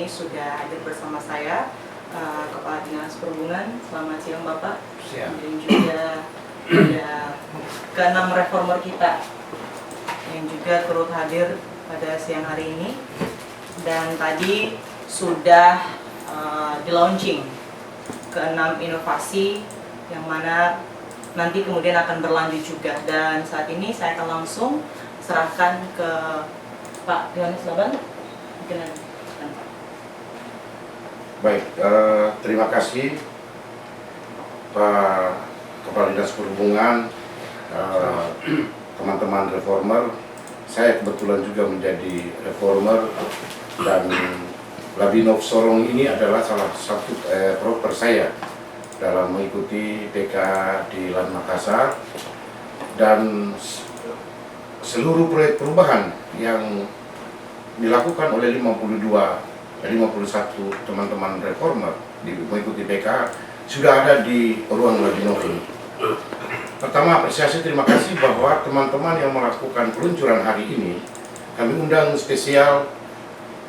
ini sudah hadir bersama saya Kepala Dinas Perhubungan. Selamat siang Bapak. Siang. Dan juga ada ke-6 reformer kita yang juga turut hadir pada siang hari ini. Dan tadi sudah di-launching ke-6 inovasi yang mana nanti kemudian akan berlanjut juga. Dan saat ini saya akan langsung serahkan ke Pak Yohanes Laban. Mungkin ada. Baik, terima kasih Pak Kepala Dinas Perhubungan, teman-teman reformer. Saya kebetulan juga menjadi reformer dan Labinov Sorong ini adalah salah satu proper saya dalam mengikuti TK di Lan Makassar, dan seluruh proyek perubahan yang dilakukan oleh 51 teman-teman reformer mengikuti PK sudah ada di ruang Labinov ini. Pertama, apresiasi terima kasih bahwa teman-teman yang melakukan peluncuran hari ini, kami undang spesial.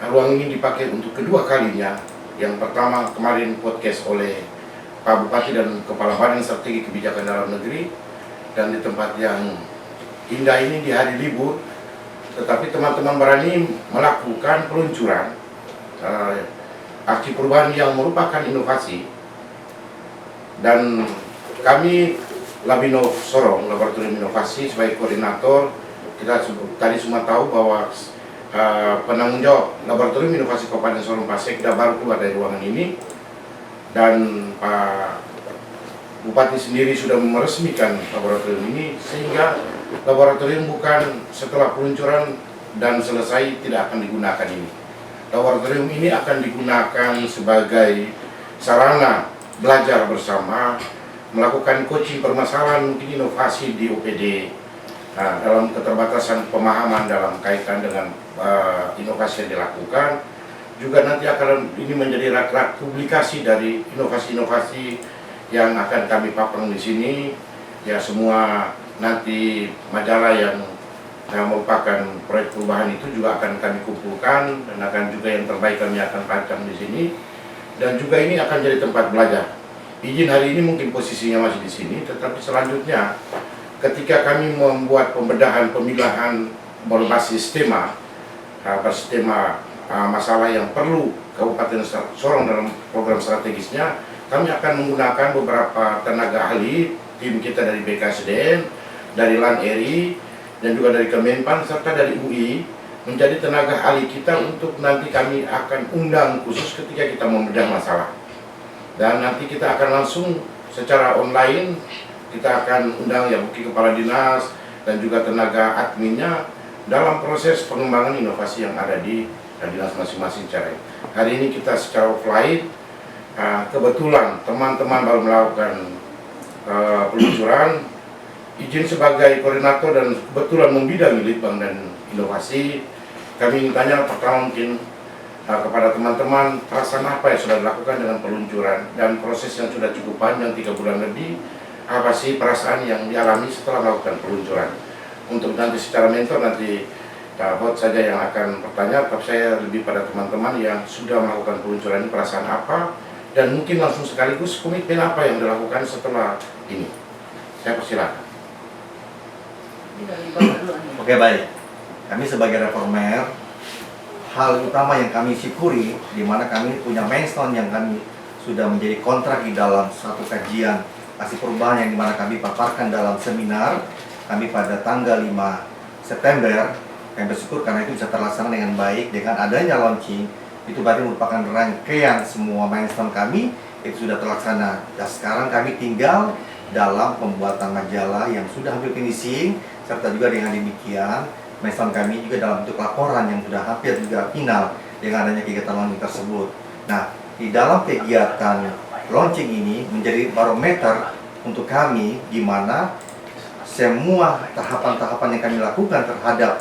Ruang ini dipakai untuk kedua kalinya. Yang pertama kemarin podcast oleh Pak Bupati dan Kepala Badan Strategi Kebijakan Dalam Negeri, dan di tempat yang indah ini di hari libur, tetapi teman-teman berani melakukan peluncuran aksi perubahan yang merupakan inovasi. Dan kami Labinov Sorong, Laboratorium Inovasi, sebagai koordinator, kita tadi semua tahu bahwa penanggung jawab Laboratorium Inovasi Kabupaten Sorong Pak Sekda baru keluar dari ruangan ini, dan Pak Bupati sendiri sudah meresmikan laboratorium ini, sehingga laboratorium bukan setelah peluncuran dan selesai tidak akan digunakan ini. Laboratorium ini akan digunakan sebagai sarana belajar bersama, melakukan coaching permasalahan mungkin inovasi di OPD, dalam keterbatasan pemahaman dalam kaitan dengan inovasi yang dilakukan. Juga nanti akan ini menjadi rak-rak publikasi dari inovasi-inovasi yang akan kami paparkan di sini. Ya, semua nanti majalah yang merupakan proyek perubahan itu juga akan kami kumpulkan, dan akan juga yang terbaik kami akan pajang di sini. Dan juga ini akan jadi tempat belajar. Izin hari ini mungkin posisinya masih di sini, tetapi selanjutnya ketika kami membuat pembedahan pemilahan berbasis tema, masalah yang perlu Kabupaten Sorong dalam program strategisnya, kami akan menggunakan beberapa tenaga ahli, tim kita dari BKSDM, dari LAN RI, dan juga dari Kemenpan, serta dari UI, menjadi tenaga ahli kita untuk nanti kami akan undang khusus ketika kita membedah masalah. Dan nanti kita akan langsung secara online, kita akan undang ya mungkin kepala dinas dan juga tenaga adminnya dalam proses pengembangan inovasi yang ada di dinas masing-masing. Hari ini kita secara offline, kebetulan teman-teman baru melakukan peluncuran, izin sebagai koordinator dan kebetulan membidangi Litbang dan Inovasi. Kami ingin tanya pertama mungkin kepada teman-teman, perasaan apa yang sudah dilakukan dengan peluncuran dan proses yang sudah cukup panjang 3 bulan lebih. Apa sih perasaan yang dialami setelah melakukan peluncuran? Untuk nanti secara mentor nanti Bot saja yang akan bertanya, tapi saya lebih pada teman-teman yang sudah melakukan peluncuran ini, perasaan apa, dan mungkin langsung sekaligus komitmen apa yang dilakukan setelah ini. Saya persilakan. Oke, baik. Kami sebagai reformer, hal utama yang kami syukuri, di mana kami punya milestone yang kami sudah menjadi kontrak di dalam satu kajian aksi perubahan yang dimana kami paparkan dalam seminar kami pada tanggal 5 September. Kami bersyukur karena itu bisa terlaksana dengan baik. Dengan adanya launching, itu berarti merupakan rangkaian semua milestone kami itu sudah terlaksana. Dan sekarang kami tinggal dalam pembuatan majalah yang sudah hampir finishing, serta juga dengan demikian milestone kami juga dalam bentuk laporan yang sudah hampir juga final dengan adanya kegiatan launching tersebut. Nah, di dalam kegiatan launching ini menjadi barometer untuk kami di mana semua tahapan-tahapan yang kami lakukan terhadap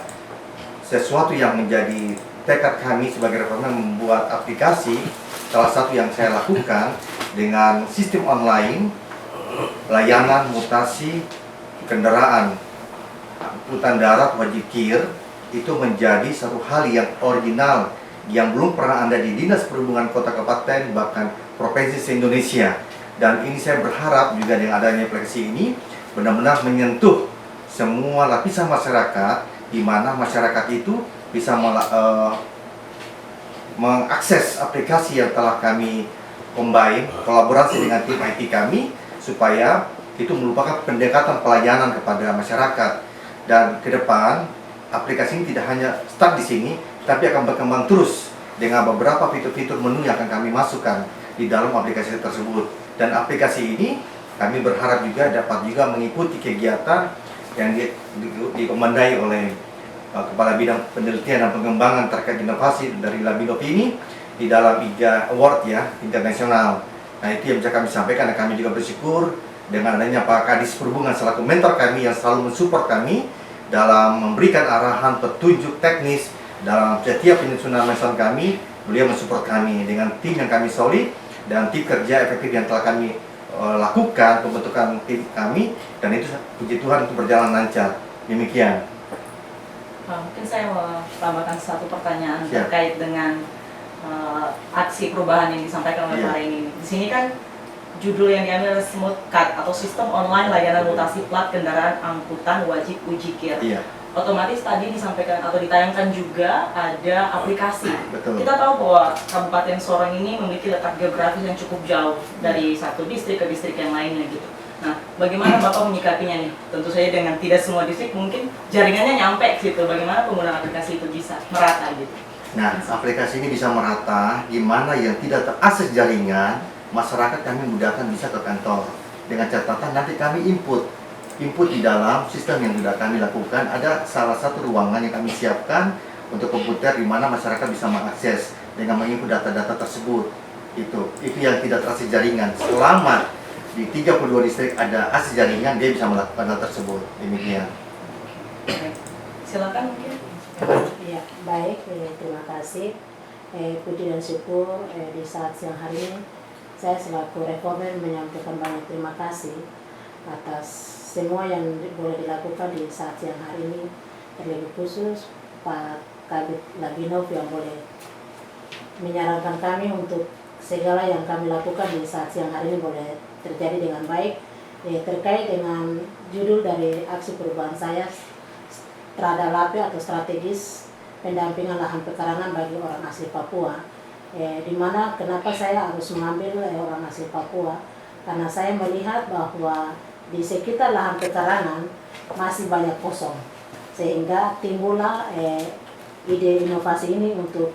sesuatu yang menjadi tekad kami sebagai reformer membuat aplikasi. Salah satu yang saya lakukan dengan sistem online, layanan mutasi kendaraan angkutan darat wajib KIR, itu menjadi satu hal yang original yang belum pernah ada di Dinas Perhubungan Kota Kabupaten bahkan provinsi se-Indonesia. Dan ini saya berharap juga dengan adanya aplikasi ini benar-benar menyentuh semua lapisan masyarakat, di mana masyarakat itu bisa mengakses aplikasi yang telah kami combine kolaborasi dengan tim IT kami, supaya itu merupakan pendekatan pelayanan kepada masyarakat. Dan ke depan aplikasi ini tidak hanya start di sini, tapi akan berkembang terus dengan beberapa fitur-fitur menu yang akan kami masukkan di dalam aplikasi tersebut. Dan aplikasi ini kami berharap juga dapat juga mengikuti kegiatan yang dikomandai oleh Kepala Bidang Penelitian dan Pengembangan terkait inovasi dari Labinov ini di dalam IGA Award ya, internasional. Nah, itu yang bisa kami sampaikan, dan kami juga bersyukur dengan adanya Pak Kadis Perhubungan selaku mentor kami yang selalu mensupport kami dalam memberikan arahan petunjuk teknis dalam setiap penyusunan milestone kami. Beliau mensupport kami dengan tim yang kami solid dan tim kerja efektif yang telah kami lakukan pembentukan tim kami, dan itu puji Tuhan itu berjalan lancar. Demikian. Mungkin saya mau tambahkan satu pertanyaan Siap. terkait dengan aksi perubahan yang disampaikan oleh Iya. Pak Reni ini. Di sini kan judul yang diambil adalah Smooth Cut atau Sistem Online Layanan Mutasi Plat Kendaraan Angkutan Wajib Uji Kir. Iya, Otomatis tadi disampaikan atau ditayangkan juga ada aplikasi. betul. Kita tahu bahwa Kabupaten Sorong ini memiliki letak geografis yang cukup jauh dari satu distrik ke distrik yang lainnya gitu. Nah, bagaimana Bapak menyikapinya nih? Tentu saja dengan tidak semua distrik mungkin jaringannya nyampe gitu. Bagaimana penggunaan aplikasi itu bisa merata gitu? Nah, aplikasi ini bisa merata, di mana yang tidak terakses jaringan, masyarakat kami mudahkan bisa ke kantor. Dengan catatan nanti kami input di dalam sistem yang sudah kami lakukan. Ada salah satu ruangan yang kami siapkan untuk komputer di mana masyarakat bisa mengakses dengan menginput data-data tersebut. Itu yang tidak terakses jaringan. Selama di 32 distrik ada akses jaringan, dia bisa melakukan hal tersebut. Demikian. Baik. Silakan mungkin. Ya, baik, terima kasih. Puji dan syukur di saat siang hari ini saya selaku reformer menyampaikan banyak terima kasih atas semua yang boleh dilakukan di saat siang hari ini, terlebih khusus Pak Kabid Labinov yang boleh menyarankan kami untuk segala yang kami lakukan di saat siang hari ini boleh terjadi dengan baik. Terkait dengan judul dari aksi perubahan saya, Strada Lape atau strategis pendampingan lahan pekarangan bagi orang asli Papua. Di mana kenapa saya harus mengambil orang asli Papua? Karena saya melihat bahwa di sekitar lahan pekarangan masih banyak kosong, sehingga timbullah ide inovasi ini untuk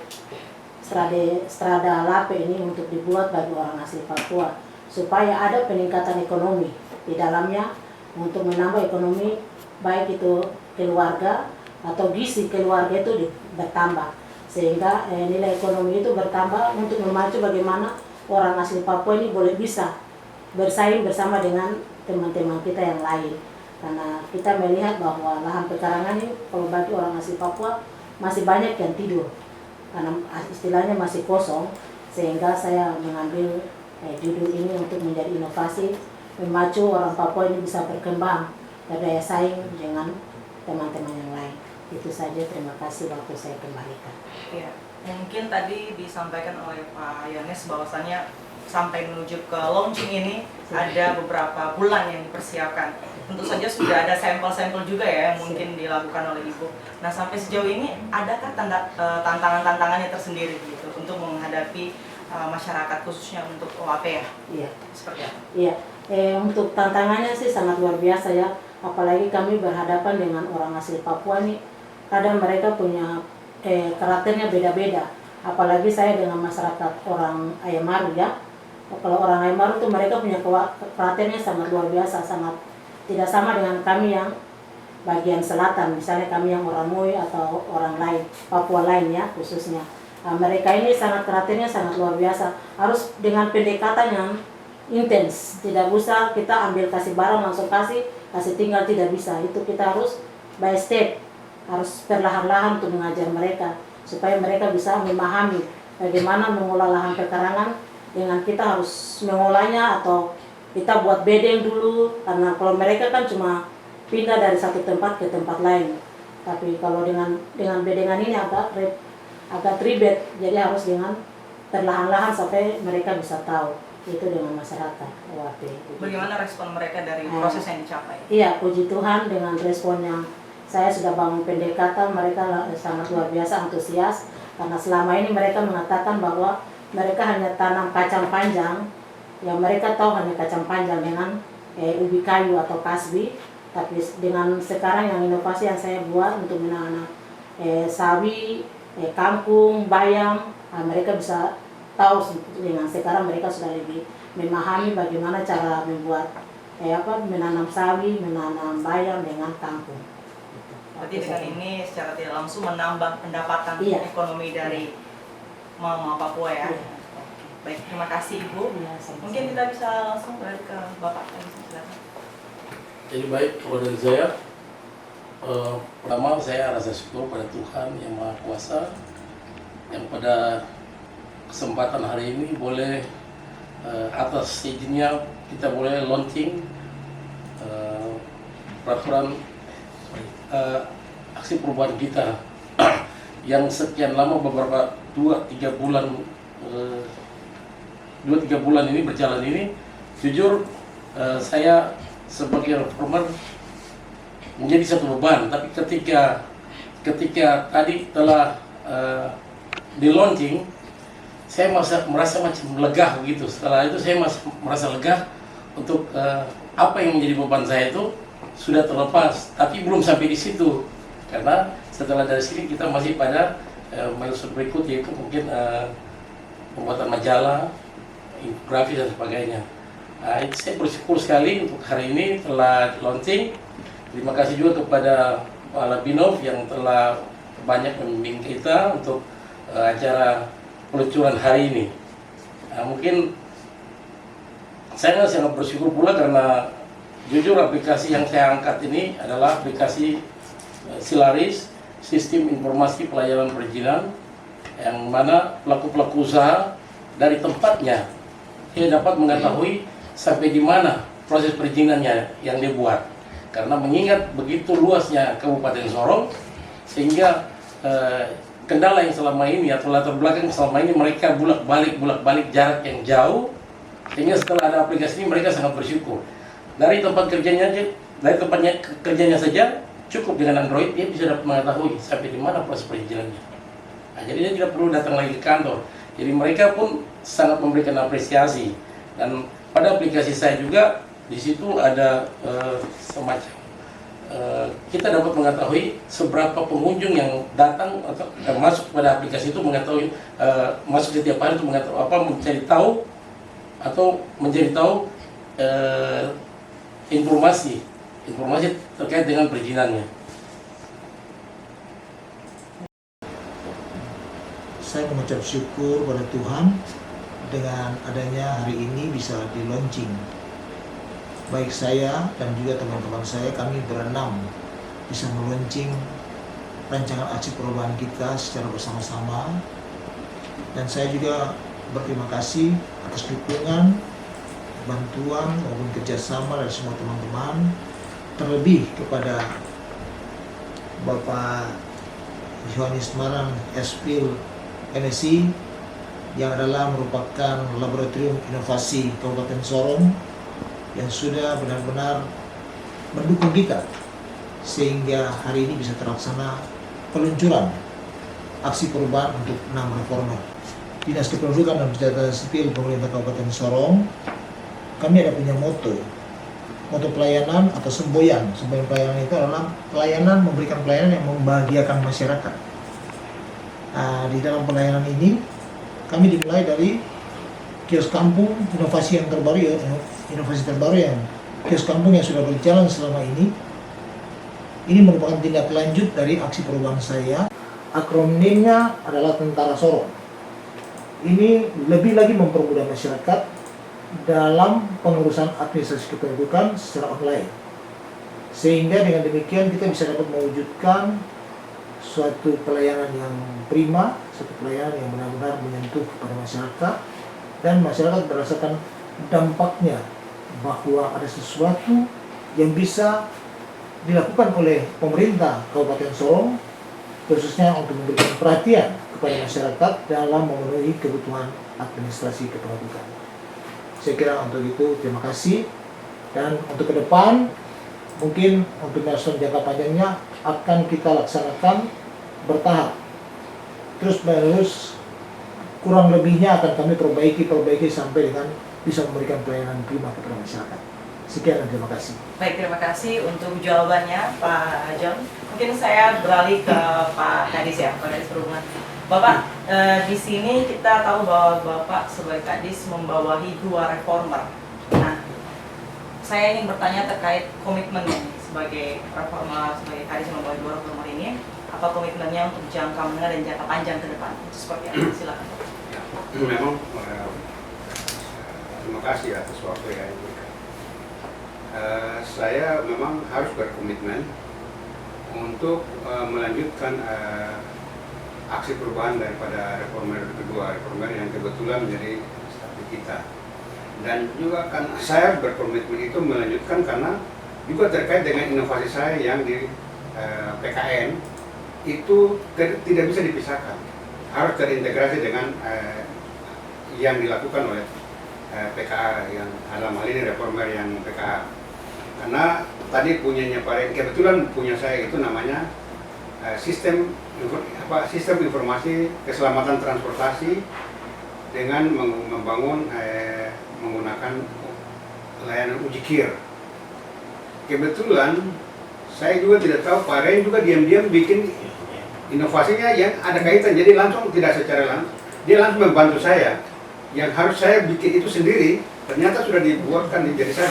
Strada Lape ini untuk dibuat bagi orang asli Papua, supaya ada peningkatan ekonomi di dalamnya untuk menambah ekonomi, baik itu keluarga atau gizi keluarga itu bertambah, sehingga nilai ekonomi itu bertambah untuk memacu bagaimana orang asli Papua ini boleh bisa bersaing bersama dengan teman-teman kita yang lain. Karena kita melihat bahwa lahan pekarangan ini kalau bagi orang asli Papua masih banyak yang tidur, karena istilahnya masih kosong, sehingga saya mengambil judul ini untuk menjadi inovasi, memacu orang Papua ini bisa berkembang, berdaya saing dengan teman-teman yang lain. Itu saja, terima kasih, waktu saya kembalikan. Ya, mungkin tadi disampaikan oleh Pak Yones bahwasannya sampai menuju ke launching ini ada beberapa bulan yang dipersiapkan. Tentu saja sudah ada sampel-sampel juga ya yang mungkin dilakukan oleh Ibu. Nah, sampai sejauh ini adakah tantangan-tantangannya tersendiri gitu untuk menghadapi masyarakat khususnya untuk OAP ya? Iya. Seperti apa? Iya. Untuk tantangannya sih sangat luar biasa ya. Apalagi kami berhadapan dengan orang asli Papua nih. Kadang mereka punya karakternya beda-beda. Apalagi saya dengan masyarakat orang Ayamaru ya. Kalau orang Ayamaru tuh mereka punya karakternya sangat luar biasa, sangat tidak sama dengan kami yang bagian selatan. Misalnya kami yang orang Mui atau orang lain, Papua lain ya khususnya. Nah, mereka ini sangat karakternya sangat luar biasa. Harus dengan pendekatan yang intens. Tidak bisa kita ambil kasih barang langsung kasih tinggal, tidak bisa. Itu kita harus by step, harus perlahan-lahan untuk mengajar mereka supaya mereka bisa memahami bagaimana mengolah lahan pekarangan, dengan kita harus mengolahnya atau kita buat bedeng dulu, karena kalau mereka kan cuma pindah dari satu tempat ke tempat lain. Tapi kalau dengan bedengan ini agak agak ribet, jadi harus dengan perlahan-lahan sampai mereka bisa tahu itu dengan masyarakat OAP. Bagaimana respon mereka dari proses yang dicapai? Iya, puji Tuhan dengan respon yang saya sudah bangun pendekatan, mereka sangat luar biasa antusias karena selama ini mereka mengatakan bahwa mereka hanya tanam kacang panjang, yang mereka tahu hanya kacang panjang dengan ubi kayu atau kasbi, tapi dengan sekarang yang inovasi yang saya buat untuk menanam sawi, kangkung, bayam, mereka bisa tahu dengan sekarang mereka sudah lebih memahami bagaimana cara membuat menanam sawi, menanam bayam dengan kangkung. Berarti dengan ini secara tidak langsung menambah pendapatan ekonomi dari Mama Papua ya. Iya. Baik, terima kasih Ibu. Iya, sama-sama. Mungkin kita bisa langsung balik ke Bapak. Silakan. Jadi baik, kalau dari saya, pertama saya rasa syukur pada Tuhan Yang Maha Kuasa yang pada kesempatan hari ini boleh atas izinnya kita boleh launching peraturan aksi perubahan kita yang sekian lama beberapa 2-3 bulan ini berjalan ini. Jujur saya sebagai reformer menjadi satu beban, tapi ketika tadi telah di launching, saya merasa macam lega begitu. Setelah itu saya merasa lega untuk apa yang menjadi beban saya itu sudah terlepas, tapi belum sampai di situ karena setelah dari sini kita masih pada milestone berikut, yaitu mungkin pembuatan majalah, infografis dan sebagainya. Saya bersyukur sekali untuk hari ini telah launching. Terima kasih juga kepada Pak Labinov yang telah banyak membimbing kita untuk acara peluncuran hari ini. Mungkin saya sangat bersyukur pula karena jujur aplikasi yang saya angkat ini adalah aplikasi Silaris, Sistem Informasi Pelayanan Perizinan, yang mana pelaku-pelaku usaha dari tempatnya dia dapat mengetahui sampai di mana proses perizinannya yang dibuat. Karena mengingat begitu luasnya Kabupaten Sorong, sehingga kendala yang selama ini atau latar belakang selama ini mereka bolak-balik jarak yang jauh, sehingga setelah ada aplikasi ini mereka sangat bersyukur. Dari tempat tempatnya kerjanya saja cukup dengan Android dia bisa dapat mengetahui sampai di mana proses perizinannya. Jadi dia tidak perlu datang lagi ke kantor. Jadi mereka pun sangat memberikan apresiasi. Dan pada aplikasi saya juga di situ ada semacam kita dapat mengetahui seberapa pengunjung yang datang atau masuk pada aplikasi itu, mengetahui masuk setiap hari itu mengetahui mencari tahu atau mencari tahu informasi terkait dengan perizinannya. Saya mengucap syukur pada Tuhan dengan adanya hari ini bisa di launching. Baik saya dan juga teman-teman saya, kami berenam bisa melaunching rancangan aksi perubahan kita secara bersama-sama. Dan saya juga berterima kasih atas dukungan, bantuan maupun kerjasama dari semua teman-teman, terlebih kepada Bapak Yohanes Marang Espil NSI yang adalah merupakan laboratorium inovasi Kabupaten Sorong yang sudah benar-benar mendukung kita sehingga hari ini bisa terlaksana peluncuran aksi perubahan untuk 6 reformer. Dinas Kependudukan dan Pencatatan Sipil Pemerintah Kabupaten Sorong, kami ada punya moto pelayanan atau semboyan pelayanan itu adalah pelayanan, memberikan pelayanan yang membahagiakan masyarakat. Di dalam pelayanan ini kami dimulai dari kios kampung inovasi terbaru yang kios kampung yang sudah berjalan selama ini. Ini merupakan tindak lanjut dari aksi perubahan saya. Akronimnya adalah Tentara Sorong. Ini lebih lagi mempermudah masyarakat dalam pengurusan administrasi kependudukan secara online. Sehingga dengan demikian kita bisa dapat mewujudkan suatu pelayanan yang prima, suatu pelayanan yang benar-benar menyentuh kepada masyarakat, dan masyarakat merasakan dampaknya bahwa ada sesuatu yang bisa dilakukan oleh pemerintah Kabupaten Sorong, khususnya untuk memberikan perhatian kepada masyarakat dalam memenuhi kebutuhan administrasi kependudukan. Saya kira untuk itu terima kasih, dan untuk ke depan mungkin untuk milestone jangka panjangnya akan kita laksanakan bertahap, terus menerus, kurang lebihnya akan kami perbaiki sampai dengan bisa memberikan pelayanan prima kepada masyarakat. Sekian dan terima kasih. Baik, terima kasih untuk jawabannya Pak John. Mungkin saya beralih ke Pak Kadis ya, Pak Kadis Perhubungan. Bapak, di sini kita tahu bahwa Bapak sebagai Kadis membawahi 2 reformer. Nah, saya ingin bertanya terkait komitmennya sebagai reformer, sebagai Kadis membawahi 2 reformer ini. Apa komitmennya untuk jangka menengah dan jangka panjang ke depan? Itu seperti apa? Silakan. Ya, memang terima kasih atas waktu yang diberikan. Saya memang harus berkomitmen untuk melanjutkan aksi perubahan daripada reformer kedua, reformer yang kebetulan menjadi strategi kita. Dan juga kan saya berkomitmen itu melanjutkan karena juga terkait dengan inovasi saya yang di PKN itu tidak bisa dipisahkan, harus terintegrasi dengan yang dilakukan oleh PKA, yang dalam hal ini reformer yang PKA. Karena tadi punyanya Pak Ren, kebetulan punya saya itu namanya sistem informasi keselamatan transportasi dengan membangun menggunakan layanan uji KIR. Kebetulan saya juga tidak tahu, Pak Ren juga diam-diam bikin inovasinya yang ada kaitan, jadi langsung tidak secara langsung dia langsung membantu saya. Yang harus saya bikin itu sendiri ternyata sudah dibuatkan, jadi saya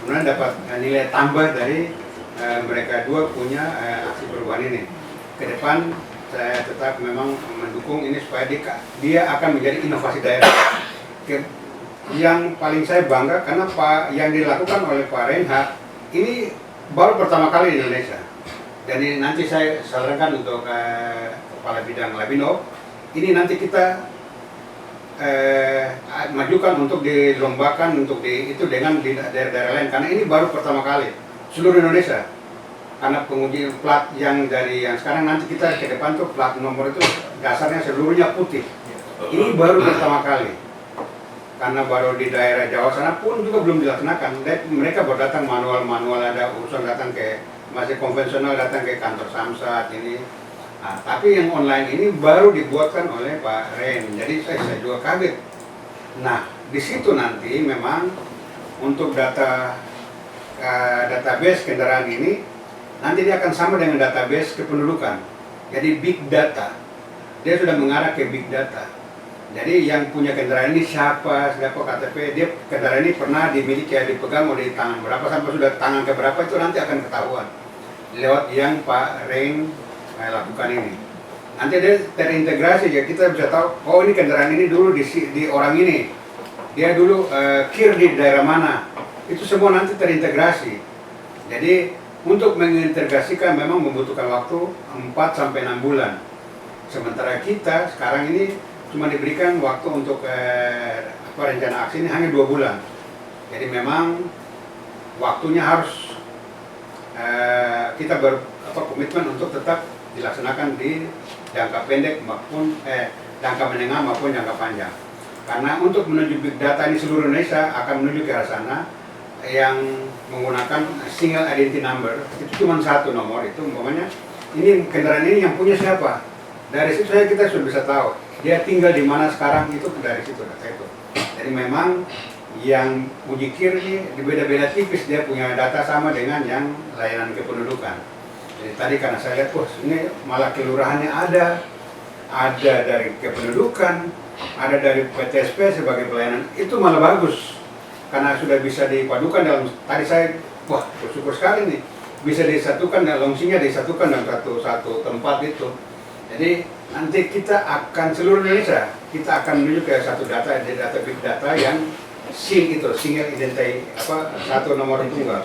dapat nilai tambah dari mereka dua punya aksi perubahan ini. Ke depan saya tetap memang mendukung ini supaya dia akan menjadi inovasi daerah. Yang paling saya bangga karena yang dilakukan oleh Pak Reinhard ini baru pertama kali di Indonesia. Dan nanti saya sarankan untuk Kepala Bidang Labino, ini nanti kita majukan untuk dilombakan untuk itu dengan di daerah-daerah lain, karena ini baru pertama kali seluruh Indonesia. Karena penguji plat yang sekarang nanti kita ke depan tuh plat nomor itu dasarnya seluruhnya putih. Ini baru pertama kali. Karena baru di daerah Jawa sana pun juga belum dilaksanakan. Mereka baru datang manual ada urusan datang ke masih konvensional, datang ke kantor Samsat ini. Nah, tapi yang online ini baru dibuatkan oleh Pak Ren, jadi saya juga kaget. Nah, di situ nanti memang untuk database kendaraan ini nanti dia akan sama dengan database kependudukan. Jadi big data, dia sudah mengarah ke big data. Jadi yang punya kendaraan ini siapa KTP, dia kendaraan ini pernah dimiliki, dipegang oleh tangan berapa sampai sudah tangan ke berapa, itu nanti akan ketahuan lewat yang Pak Ren lakukan ini. Nanti dia terintegrasi, ya kita bisa tahu, oh ini kendaraan ini dulu di orang ini, dia dulu KIR di daerah mana, itu semua nanti terintegrasi. Jadi untuk mengintegrasikan memang membutuhkan waktu 4-6 bulan. Sementara kita sekarang ini cuma diberikan waktu untuk rencana aksi ini hanya 2 bulan. Jadi memang waktunya harus kita berkomitmen untuk tetap dilaksanakan di jangka pendek maupun jangka menengah maupun jangka panjang. Karena untuk menuju big data ini seluruh Indonesia akan menuju ke arah sana yang menggunakan single identity number, itu cuma 1 nomor, itu umpamanya ini kendaraan ini yang punya siapa. Dari situ kita sudah bisa tahu dia tinggal di mana sekarang, itu dari situ data itu. Jadi memang yang uji KIR ini beda-beda tipis, dia punya data sama dengan yang layanan kependudukan. Jadi tadi karena saya lihat, ini malah kelurahannya ada dari kependudukan, ada dari PTSP sebagai pelayanan, itu malah bagus. Karena sudah bisa dipadukan dalam, tadi saya, bersyukur sekali nih, bisa disatukan, langsingnya disatukan dalam satu tempat itu. Jadi nanti kita akan, seluruh Indonesia, kita akan menuju ke satu data big data yang SIM itu, single identity, satu nomor tunggal.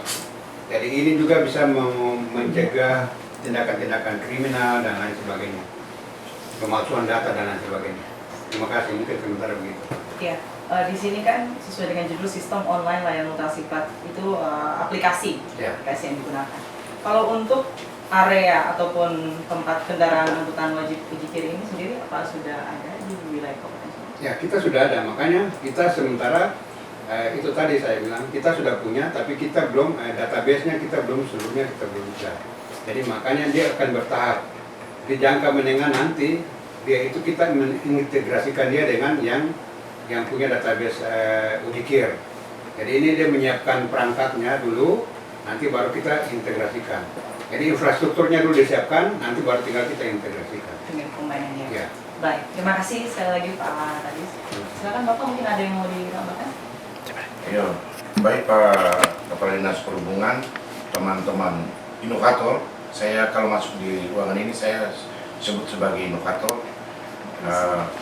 Jadi ini juga bisa mencegah tindakan-tindakan kriminal dan lain sebagainya, pemalsuan data dan lain sebagainya. Terima kasih, mungkin sementara begitu. Ya, di sini kan sesuai dengan judul sistem online layanan mutasi plat itu aplikasi yang digunakan. Kalau untuk area ataupun tempat kendaraan angkutan wajib uji kir ini sendiri apa sudah ada di wilayah Kabupaten Sorong? Ya, kita sudah ada, makanya kita sementara itu tadi saya bilang kita sudah punya, tapi kita belum database-nya kita belum seluruhnya kita belum bisa. Jadi makanya dia akan bertahap. Di jangka menengah nanti dia itu kita mengintegrasikan dia dengan yang punya database uji kir. Jadi ini dia menyiapkan perangkatnya dulu, nanti baru kita integrasikan. Jadi infrastrukturnya dulu disiapkan, nanti baru tinggal kita integrasikan. Dengan kombinannya. Ya. Baik, terima kasih sekali lagi Pak Kadis. Silakan Bapak, mungkin ada yang mau ditambahkan? Ya, baik Pak Kepala Dinas Perhubungan, teman-teman inovator, saya kalau masuk di ruangan ini saya sebut sebagai inovator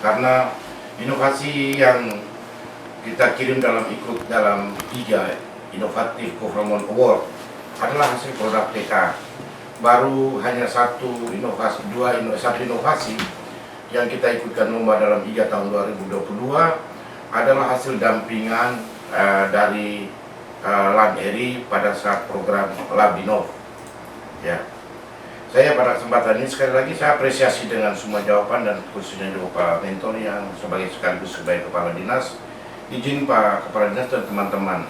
karena inovasi yang kita kirim ikut dalam 3 Innovative Government Award adalah hasil produk TK. Baru hanya satu inovasi yang kita ikutkan lomba dalam 3 tahun 2022 adalah hasil dampingan dari LabEri pada saat program Labinov. Ya, saya pada kesempatan ini sekali lagi saya apresiasi dengan semua jawaban dan khususnya juga Pak Mentor yang sekaligus sebagai Kepala Dinas. Izin Pak Kepala Dinas dan teman-teman,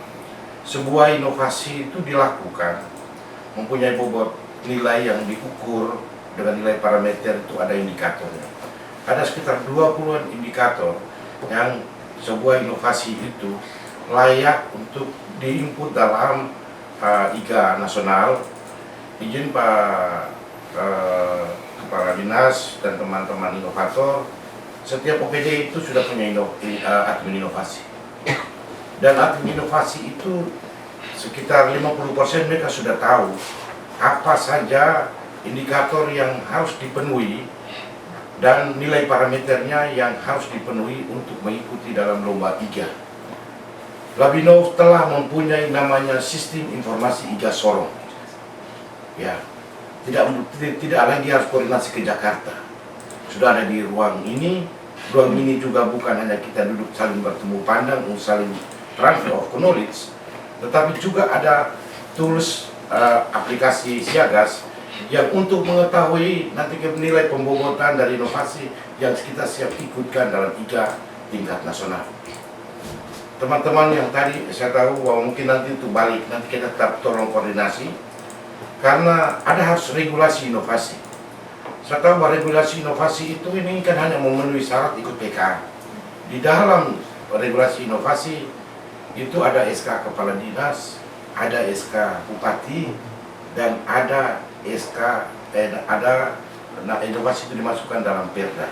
sebuah inovasi itu dilakukan mempunyai bobot nilai yang diukur dengan nilai parameter itu ada indikatornya. Ada sekitar 20-an indikator yang sebuah inovasi itu layak untuk diinput dalam IGA nasional. Izin Pak Kepala Dinas dan teman-teman inovator, setiap OPD itu sudah punya admin inovasi. Dan admin inovasi itu sekitar 50% mereka sudah tahu apa saja indikator yang harus dipenuhi dan nilai parameternya yang harus dipenuhi untuk mengikuti dalam lomba IGA. Labinov telah mempunyai namanya Sistem Informasi IGA Sorong. Ya, tidak lagi harus koordinasi ke Jakarta. Sudah ada di ruang ini. Ruang ini juga bukan hanya kita duduk saling bertemu pandang, saling transfer of knowledge, tetapi juga ada tools aplikasi Siagas yang untuk mengetahui nanti nilai pembobotan dari inovasi yang kita siap ikutkan dalam IGA tingkat nasional. Teman-teman yang tadi saya tahu bahwa mungkin nanti itu balik, nanti kita tetap tolong koordinasi karena ada harus regulasi inovasi. Saya tahu bahwa regulasi inovasi itu ini kan hanya memenuhi syarat ikut PK. Di dalam regulasi inovasi itu ada SK Kepala Dinas, ada SK Bupati, dan ada inovasi itu dimasukkan dalam Perda.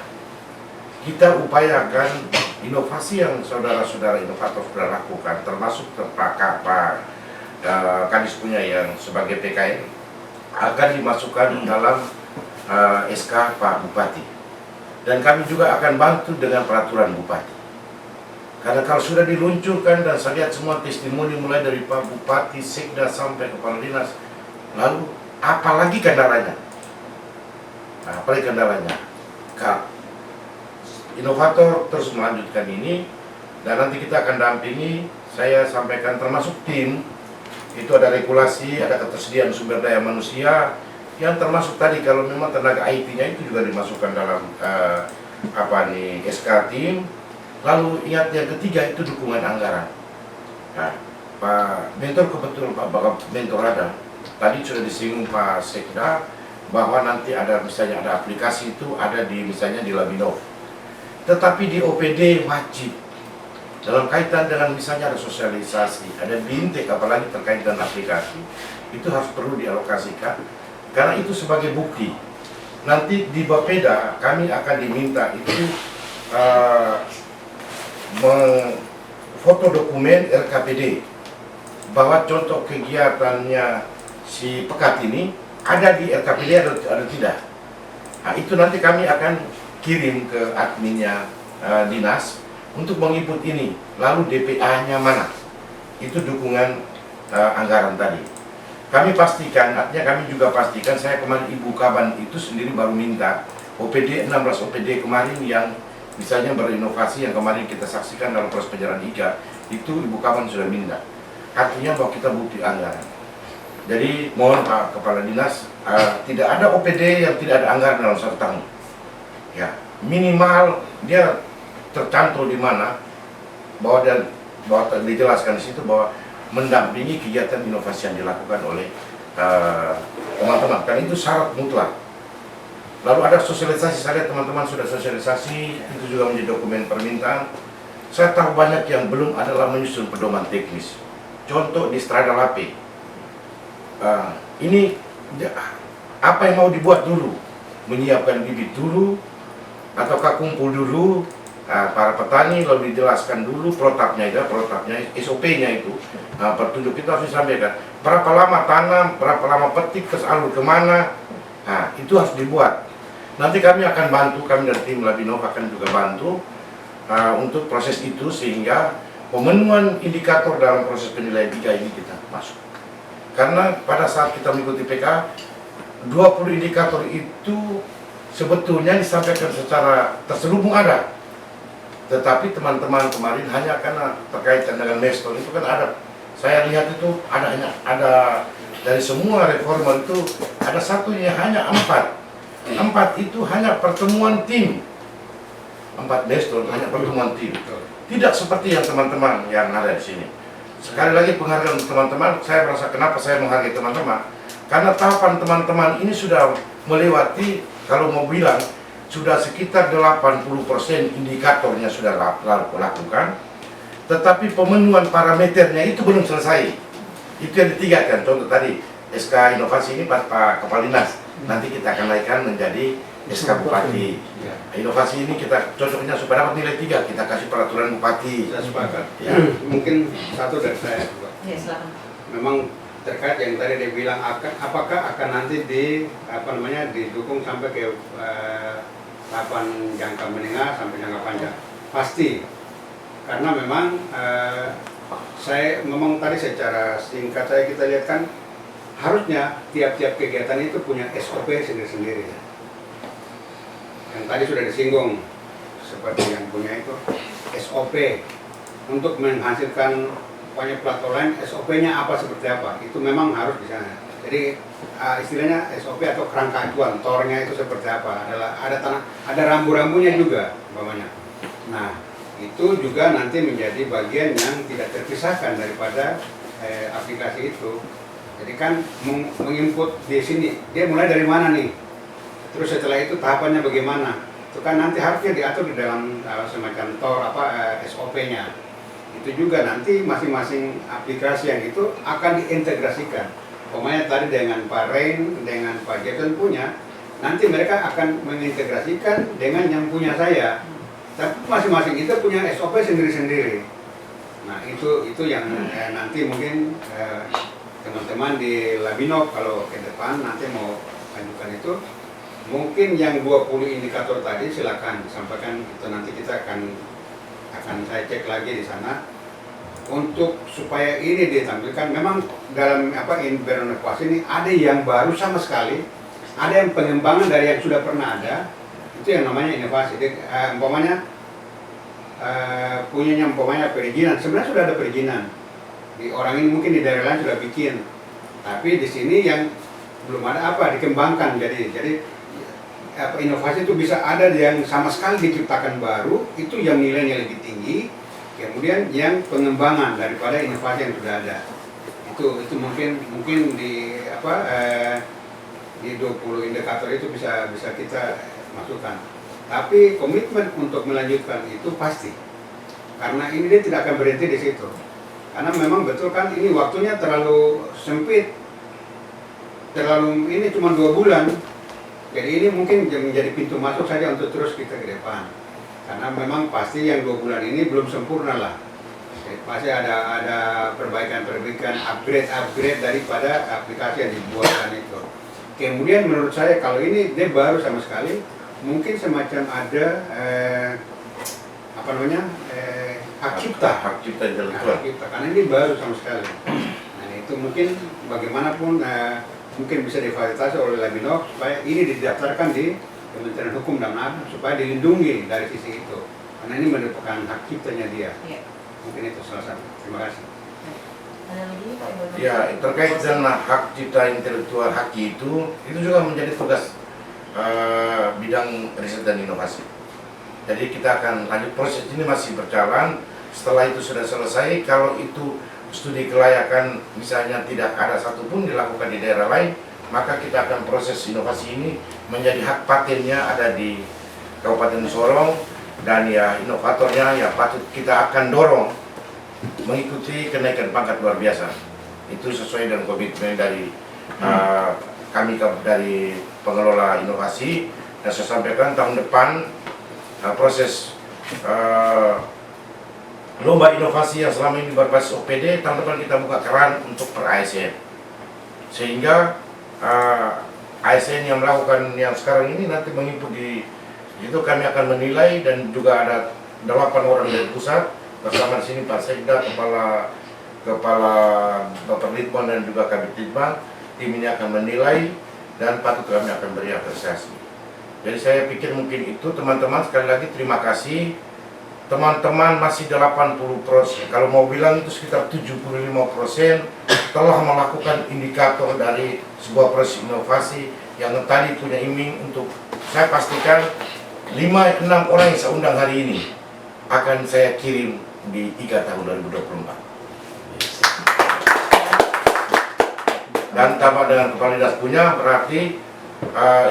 Kita upayakan inovasi yang saudara-saudara inovator sudah lakukan, termasuk Pak Kadis punya yang sebagai PKN, akan dimasukkan dalam SK Pak Bupati. Dan kami juga akan bantu dengan peraturan Bupati. Karena kalau sudah diluncurkan dan saya lihat semua testimoni mulai dari Pak Bupati, Sekda sampai Kepala Dinas, lalu apalagi kendalanya? Apalagi kendalanya? Inovator terus melanjutkan ini dan nanti kita akan dampingi. Saya sampaikan termasuk tim itu ada regulasi, ada ketersediaan sumber daya manusia yang termasuk tadi kalau memang tenaga IT-nya itu juga dimasukkan dalam SK tim. Lalu ingat yang ketiga itu dukungan anggaran. Nah, Pak Mentor kebetulan Pak Mentor ada. Tadi sudah disinggung Pak Sekda bahwa nanti ada misalnya ada aplikasi itu ada di misalnya di Labinov. Tetapi di OPD wajib dalam kaitan dengan misalnya ada sosialisasi, ada bintek apalagi terkait dengan aplikasi, itu harus perlu dialokasikan karena itu sebagai bukti. Nanti di Bapeda kami akan diminta itu foto dokumen RKPD bahwa contoh kegiatannya si Pekat ini ada di RKPD ada tidak. Nah, itu nanti kami akan kirim ke adminnya dinas untuk menginput ini. Lalu DPA-nya mana? Itu dukungan anggaran tadi. Kami pastikan, artinya kami juga pastikan, saya kemarin Ibu Kaban itu sendiri baru minta OPD 16 OPD kemarin yang misalnya berinovasi yang kemarin kita saksikan dalam proses penyerahan IGA itu Ibu Kaban sudah minta. Artinya bahwa kita bukti anggaran. Jadi mohon Pak Kepala Dinas, tidak ada OPD yang tidak ada anggaran dalam 1 tahun. Ya, minimal dia tercantum di mana bahwa dijelaskan di situ bahwa mendampingi kegiatan inovasi yang dilakukan oleh teman-teman, dan itu syarat mutlak. Lalu ada sosialisasi, saya lihat teman-teman sudah sosialisasi, itu juga menjadi dokumen permintaan. Saya tahu banyak yang belum adalah menyusun pedoman teknis. Contoh di Strada Lape, ini apa yang mau dibuat dulu? Menyiapkan bibit dulu, ataukah kumpul dulu para petani, lalu dijelaskan dulu protapnya, SOP-nya itu. Petunjuk itu harus disampaikan. Berapa lama tanam, berapa lama petik, terus alur kemana, itu harus dibuat. Nanti kami akan bantu, kami dari tim Labinov akan juga bantu untuk proses itu, sehingga pemenuhan indikator dalam proses penilaian 3 ini kita masuk. Karena pada saat kita mengikuti PK, 20 indikator itu sebetulnya disampaikan secara terselubung ada. Tetapi teman-teman kemarin hanya karena terkaitan dengan milestone itu kan ada. Saya lihat itu ada dari semua reformer itu ada satunya hanya 4. 4 itu hanya pertemuan tim. 4 milestone hanya pertemuan tim. Tidak seperti yang teman-teman yang ada di sini. Sekali lagi penghargaan teman-teman, saya merasa kenapa saya menghargai teman-teman. Karena tahapan teman-teman ini sudah melewati, kalau mau bilang, sudah sekitar 80% indikatornya sudah lakukan. Tetapi pemenuhan parameternya itu belum selesai. Itu yang ditingkatkan. Contoh tadi, SK Inovasi ini Pak Kepala Dinas. Nanti kita akan naikkan menjadi SK Bupati. Inovasi ini kita cocoknya supaya dapat nilai 3, kita kasih peraturan Bupati. Saya sepakat. Ya. Mungkin satu dari saya juga. Ya, silakan. Memang terkait yang tadi dia bilang apakah akan nanti didukung sampai ke tahapan jangka menengah sampai jangka panjang. Pasti. Karena memang saya memang tadi secara singkat kita lihat kan harusnya tiap-tiap kegiatan itu punya SOP sendiri-sendiri. Yang tadi sudah disinggung seperti yang punya itu SOP untuk menghasilkan pokoknya platform lain, SOP-nya apa seperti apa, itu memang harus di sana. Jadi istilahnya SOP atau kerangka acuan, tornya itu seperti apa, ada rambu-rambunya juga umpamanya. Nah, itu juga nanti menjadi bagian yang tidak terpisahkan daripada aplikasi itu. Jadi kan menginput di sini, dia mulai dari mana nih? Terus setelah itu tahapannya bagaimana? Itu kan nanti harusnya diatur di dalam semacam SOP-nya. Itu juga nanti masing-masing aplikasi yang itu akan diintegrasikan. Pokoknya tadi dengan Pak Rain, dengan Pak Jason punya, nanti mereka akan mengintegrasikan dengan yang punya saya. Tapi masing-masing itu punya SOP sendiri-sendiri. Nah itu yang nanti mungkin teman-teman di Labinov kalau ke depan nanti mau lanjutkan itu, mungkin yang 20 indikator tadi silakan sampaikan, itu nanti kita akan saya cek lagi di sana untuk supaya ini ditampilkan. Memang dalam berinovasi ini ada yang baru sama sekali, ada yang pengembangan dari yang sudah pernah ada, itu yang namanya inovasi. Umpamanya perizinan, sebenarnya sudah ada perizinan. Di orang ini mungkin di daerah lain sudah bikin, tapi di sini yang belum ada dikembangkan. Jadi inovasi itu bisa ada yang sama sekali diciptakan baru, itu yang nilainya lebih tinggi. Kemudian yang pengembangan daripada inovasi yang sudah ada, itu mungkin di 20 indikator itu bisa kita masukkan. Tapi komitmen untuk melanjutkan itu pasti, karena ini dia tidak akan berhenti di situ. Karena memang betul kan ini waktunya terlalu sempit, ini cuma 2 bulan. Jadi ini mungkin menjadi pintu masuk saja untuk terus kita ke depan. Karena memang pasti yang 2 bulan ini belum sempurna lah. Jadi pasti ada perbaikan, upgrade daripada aplikasi yang dibuatkan itu. Kemudian menurut saya kalau ini dia baru sama sekali, mungkin semacam ada hak cipta intelektual. Karena ini baru sama sekali. Nah itu mungkin bagaimanapun mungkin bisa difasilitasi oleh Labinov supaya ini didaftarkan di Kementerian Hukum dan HAM supaya dilindungi dari sisi itu. Karena ini merupakan hak ciptanya dia. Ya. Mungkin itu salah satu. Terima kasih. Ada lagi Pak yang Ya, terkait dengan hak cipta intelektual haki itu juga menjadi tugas bidang riset dan inovasi. Jadi kita akan lanjut, proses ini masih berjalan. Setelah itu sudah selesai, kalau itu studi kelayakan misalnya tidak ada satupun dilakukan di daerah lain, maka kita akan proses inovasi ini menjadi hak patennya ada di Kabupaten Sorong, dan ya inovatornya ya patut kita akan dorong mengikuti kenaikan pangkat luar biasa. Itu sesuai dengan komitmen dari kami dari pengelola inovasi, dan saya sampaikan tahun depan proses lomba inovasi yang selama ini berbasis OPD, tahun depan kita buka keran untuk per ASN, sehingga ASN yang melakukan yang sekarang ini nanti mengikuti itu, kami akan menilai, dan juga ada 8 orang dari pusat bersama di sini Pak Sekda, kepala Bapak Litbang dan juga Kabit Litbang. Tim ini akan menilai dan patut kami akan beri apresiasi. Jadi saya pikir mungkin itu teman-teman, sekali lagi terima kasih. Teman-teman masih 80%, kalau mau bilang itu sekitar 75% telah melakukan indikator dari sebuah proses inovasi yang tadi punya iming untuk, saya pastikan 5-6 orang yang saya undang hari ini akan saya kirim di IGA tahun 2024. Dan tambah dengan kepala dinas punya, berarti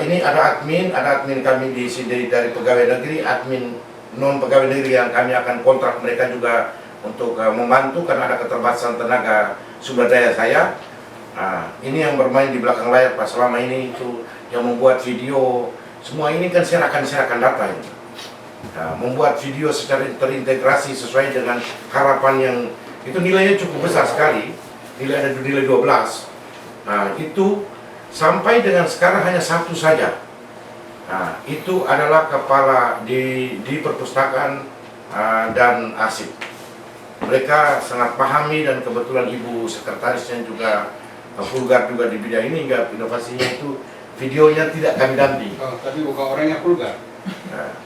ini ada admin kami di sini dari pegawai negeri, admin non pegawai negeri yang kami akan kontrak mereka juga untuk membantu karena ada keterbatasan tenaga sumber daya saya. Ini yang bermain di belakang layar Pak selama ini, itu yang membuat video, semua ini kan serahkan data ini. Membuat video secara terintegrasi sesuai dengan harapan yang itu nilainya cukup besar sekali, nilai 12. Itu sampai dengan sekarang hanya satu saja. Itu adalah kepala di perpustakaan dan arsip. Mereka sangat pahami, dan kebetulan ibu sekretarisnya juga vulgar juga di bidang ini, hingga inovasinya itu videonya tidak kami dampingi. Tapi bukan orangnya vulgar.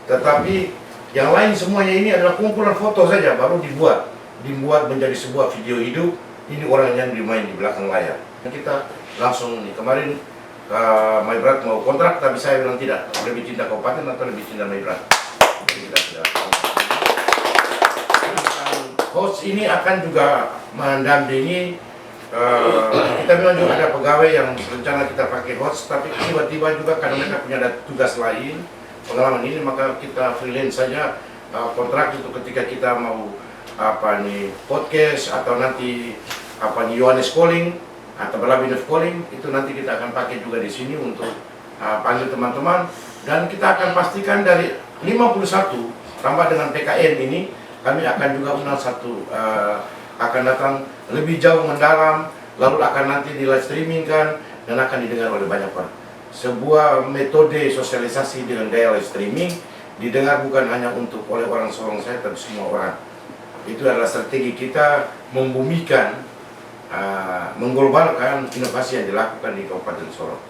Tetapi yang lain semuanya ini adalah kumpulan foto saja, baru dibuat menjadi sebuah video hidup. Ini orang yang dimain di belakang layar. Kita langsung nih, kemarin Maibrat mau kontrak, tapi saya bilang tidak, lebih cinta kabupaten atau lebih cinta Maibrat. Jadi kita tidak. Host ini akan juga mendampingi. Kita memang juga ada pegawai yang rencana kita pakai host, tapi tiba-tiba juga karena mereka punya tugas lain, pengalaman ini, maka kita freelance saja kontrak itu ketika kita mau podcast atau nanti Yohanes Calling atau Balabinov Calling, itu nanti kita akan pakai juga di sini untuk panggil teman-teman, dan kita akan pastikan dari 51 tambah dengan PKN ini, kami akan juga undang satu akan datang lebih jauh mendalam, lalu akan nanti di live streaming kan, dan akan didengar oleh banyak orang. Sebuah metode sosialisasi dengan gaya live streaming didengar bukan hanya untuk oleh orang Sorong saya, tapi semua orang. Itu adalah strategi kita membumikan, mengglobalkan inovasi yang dilakukan di Kabupaten Sorong.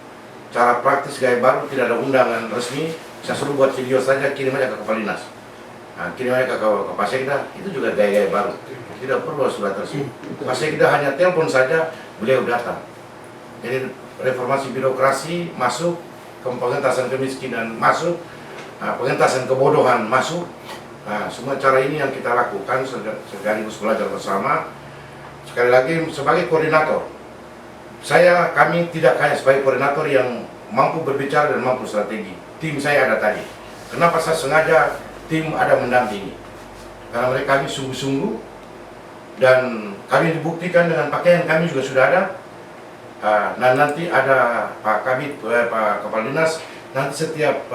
Cara praktis gaya baru, tidak ada undangan resmi, saya suruh buat video saja, kirim aja ke Kepala Dinas, kirim aja ke Pak Sekda, itu juga gaya-gaya baru. Tidak perlu surat resmi. Pak Sekda hanya telepon saja, beliau datang. Jadi reformasi birokrasi masuk, pengentasan kemiskinan masuk, pengentasan kebodohan masuk. Semua cara ini yang kita lakukan sekaligus belajar bersama. Sekali lagi sebagai koordinator, kami tidak hanya sebagai koordinator yang mampu berbicara dan mampu strategi. Tim saya ada tadi. Kenapa saya sengaja tim ada mendampingi? Karena mereka kami sungguh-sungguh, dan kami dibuktikan dengan pakaian kami juga sudah ada. Nah nanti ada Pak Kabit, Pak Kepala Dinas, nanti setiap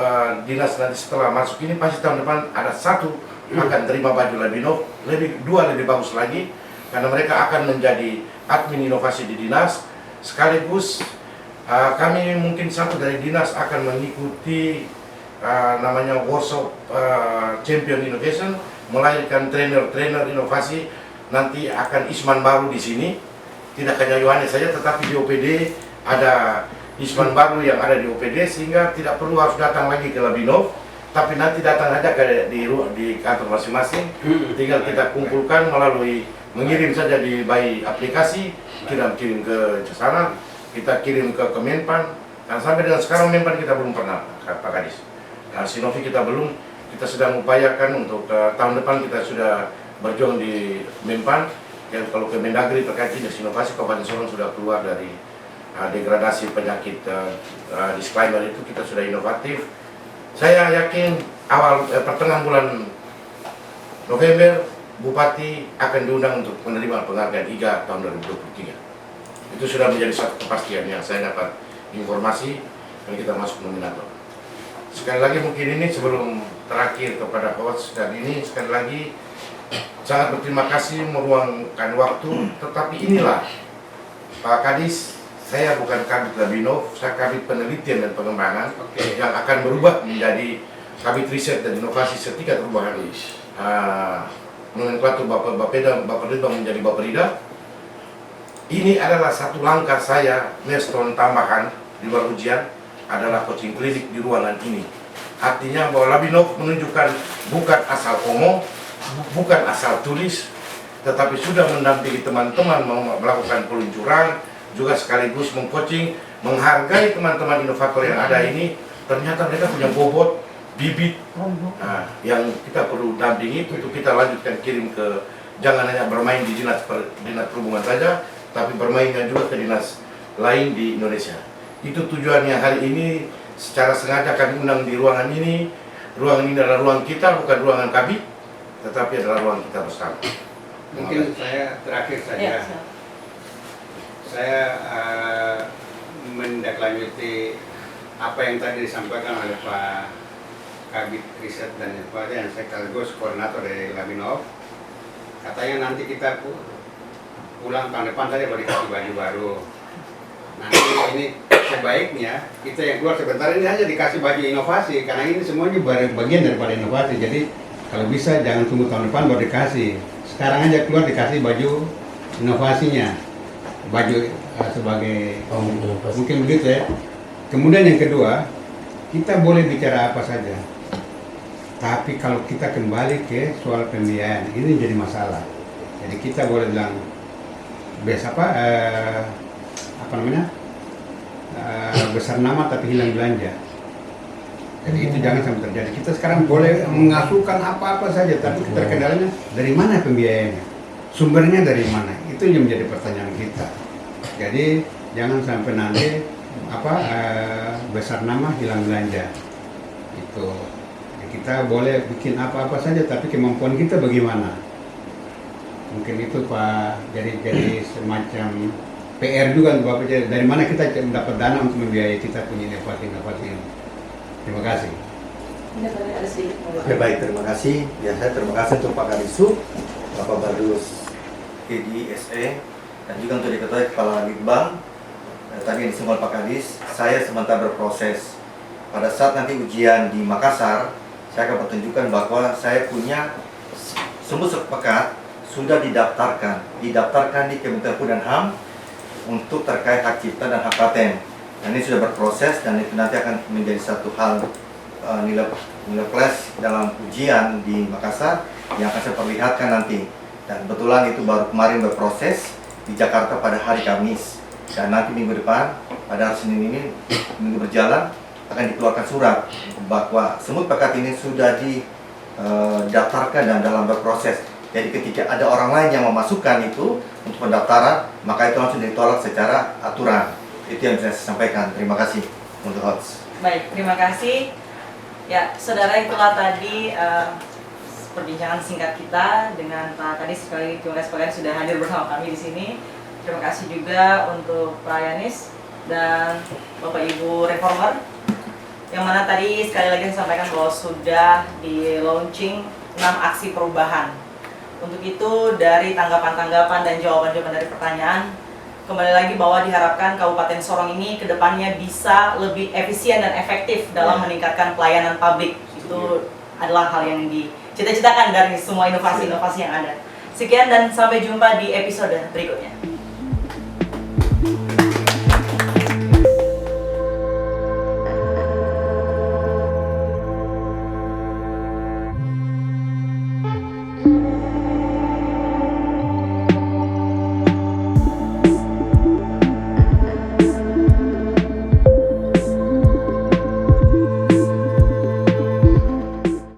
dinas nanti setelah masuk ini pasti tahun depan ada satu akan terima baju dua lebih bagus lagi, karena mereka akan menjadi admin inovasi di dinas. Sekaligus kami mungkin satu dari dinas akan mengikuti namanya workshop champion innovation, melahirkan trainer inovasi. Nanti akan Isman baru di sini, tidak hanya Yohanes saja, tetapi di OPD ada Isman baru yang ada di OPD, sehingga tidak perlu harus datang lagi ke Labinov, tapi nanti datang aja di kantor masing-masing, tinggal kita kumpulkan melalui mengirim saja by aplikasi, kirim ke sana, kita kirim ke Kemenpan. Dan sampai dengan sekarang Menpan kita belum pernah, Pak Kadis. Nah, Sinovi kita belum, kita sedang upayakan untuk tahun depan kita sudah berjuang di Menpan. Dan kalau Kemendagri terkait dengan inovasi, Kabupaten Sorong sudah keluar dari degradasi penyakit disclaimer itu, kita sudah inovatif. Saya yakin pertengahan bulan November Bupati akan diundang untuk menerima penghargaan IGA tahun 2023. Itu sudah menjadi satu kepastian yang saya dapat informasi dan kita masuk nominator. Sekali lagi mungkin ini sebelum terakhir kepada host dan ini sekali lagi sangat berterima kasih meluangkan waktu, tetapi inilah Pak Kadis, saya bukan Kabid Labinov, saya Kabid Penelitian dan Pengembangan yang akan berubah menjadi Kabid Riset dan Inovasi setika perubahan nomenklatur Bapak Ridwan menjadi Bapak Rida. Ini adalah satu langkah saya, milestone tambahan di luar ujian adalah coaching klinik di ruangan ini. Artinya bahwa Labinov menunjukkan bukan asal omong, bukan asal tulis, tetapi sudah mendampingi teman-teman melakukan peluncuran, juga sekaligus mengcoaching, menghargai teman-teman inovator yang ada ini. Ternyata mereka punya bobot, bibit yang kita perlu dampingi untuk kita lanjutkan kirim ke, jangan hanya bermain di dinas perhubungan saja, tapi bermainnya juga ke dinas lain di Indonesia. Itu tujuannya hari ini, secara sengaja kami undang di ruangan ini. Ruangan ini adalah ruang kita, bukan ruangan Kabid, tetapi adalah ruang kita bersama. Mungkin saya terakhir saja. Saya menindaklanjuti apa yang tadi disampaikan oleh Pak Kabid Riset dan Inovasi yang sekaligus koordinator dari Labinov. Katanya nanti kita pulang tahun depan saja baru dikasih baju baru. Nanti ini sebaiknya kita yang keluar sebentar ini hanya dikasih baju inovasi, karena ini semuanya bagian daripada inovasi. Jadi kalau bisa jangan tunggu tahun depan baru dikasih. Sekarang aja keluar dikasih baju inovasinya, baju sebagai mungkin begitu ya. Kemudian yang kedua, kita boleh bicara apa saja, tapi kalau kita kembali ke soal pembiayaan ini jadi masalah. Jadi kita boleh bilang besar nama tapi hilang belanja. Jadi itu jangan sampai terjadi. Kita sekarang boleh mengasuhkan apa-apa saja, tapi terkendalanya dari mana pembiayaannya, sumbernya dari mana, itu yang menjadi pertanyaan kita. Jadi jangan sampai nanti besar nama hilang belanja. Itu kita boleh bikin apa-apa saja, tapi kemampuan kita bagaimana? Mungkin itu Pak, jadi semacam PR juga Bapak, dari mana kita dapat dana untuk membiayai kita punya inovasi-inovasi ini. Terima kasih. Oke, baik, terima kasih. Ya, saya terima kasih untuk Pak Kadisu, Bapak Bardus KDSE, dan juga untuk diketahui Kepala Litbang. Tadi yang disinggung Pak Kadis, saya sementara berproses. Pada saat nanti ujian di Makassar, saya akan pertunjukkan bahwa saya punya semua sepekat sudah didaftarkan di Kementerian Hukum dan HAM untuk terkait hak cipta dan hak paten. Dan ini sudah berproses dan itu nanti akan menjadi satu hal nilai plus dalam ujian di Makassar yang akan saya perlihatkan nanti. Dan kebetulan itu baru kemarin berproses di Jakarta pada hari Kamis. Dan nanti minggu depan pada hari Senin ini, minggu berjalan, akan dikeluarkan surat bahwa semut pekat ini sudah didaftarkan dan dalam berproses. Jadi ketika ada orang lain yang memasukkan itu untuk pendaftaran, maka itu langsung ditolak secara aturan. Itu yang bisa saya sampaikan. Terima kasih untuk host. Baik, terima kasih. Ya, saudara, itulah tadi perbincangan singkat kita dengan Pak Kadis. Sekali terima kasih kalian sudah hadir bersama kami di sini. Terima kasih juga untuk Pak Yanis dan Bapak Ibu Reformer, yang mana tadi sekali lagi saya sampaikan bahwa sudah di launching 6 aksi perubahan. Untuk itu dari tanggapan-tanggapan dan jawaban-jawaban dari pertanyaan, kembali lagi bahwa diharapkan Kabupaten Sorong ini kedepannya bisa lebih efisien dan efektif dalam meningkatkan pelayanan publik. Itu adalah hal yang dicita-citakan dari semua inovasi-inovasi yang ada. Sekian dan sampai jumpa di episode berikutnya.